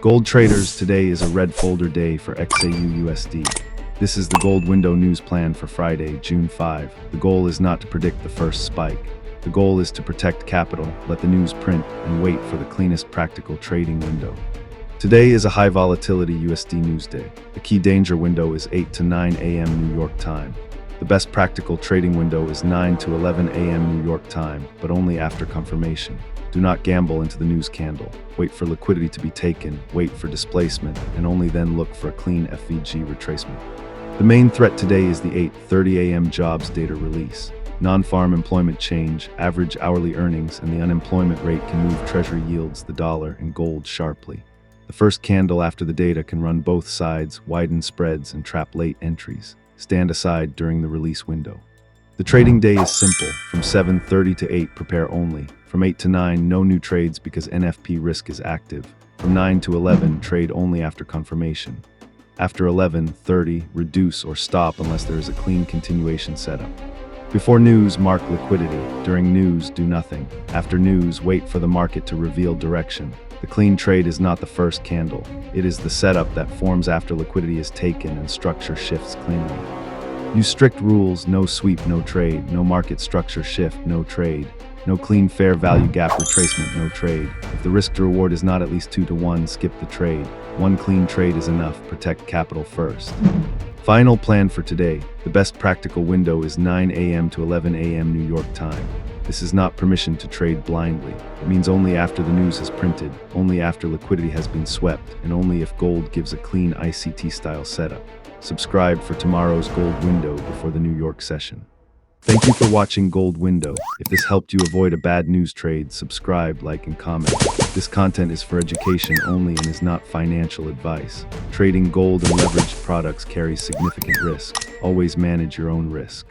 Gold traders, today is a red folder day for XAUUSD. This is the gold window news plan for Friday, June 5. The goal is not to predict the first spike. The goal is to protect capital, let the news print, and wait for the cleanest practical trading window. Today is a high volatility USD news day. The key danger window is 8 to 9 a.m. New York time. The best practical trading window is 9 to 11 a.m. New York time, but only after confirmation. Do not gamble into the news candle. Wait for liquidity to be taken, wait for displacement, and only then look for a clean FVG retracement. The main threat today is the 8:30 a.m. jobs data release. Non-farm employment change, average hourly earnings, and the unemployment rate can move treasury yields, the dollar, and gold sharply. The first candle after the data can run both sides, widen spreads, and trap late entries. Stand aside during the release window. The trading day is simple. From 7:30 to 8, prepare only. From 8 to 9, no new trades because NFP risk is active. From 9 to 11, trade only after confirmation. After 11:30, reduce or stop unless there is a clean continuation setup. Before news, mark liquidity. During news, do nothing. After news, wait for the market to reveal direction. The clean trade is not the first candle. It is the setup that forms after liquidity is taken and structure shifts cleanly. Use strict rules: no sweep, no trade; no market structure shift, no trade; no clean fair value gap retracement, no trade. If the risk to reward is not at least 2 to 1, skip the trade. One clean trade is enough. Protect capital first. Final plan for today. The best practical window is 9 a.m. to 11 a.m. New York time. This is not permission to trade blindly. It means only after the news is printed, only after liquidity has been swept, and only if gold gives a clean ICT-style setup. Subscribe for tomorrow's gold window before the New York session. Thank you for watching Gold Window. If this helped you avoid a bad news trade, subscribe, like, and comment. This content is for education only and is not financial advice. Trading gold and leveraged products carries significant risk. Always manage your own risk.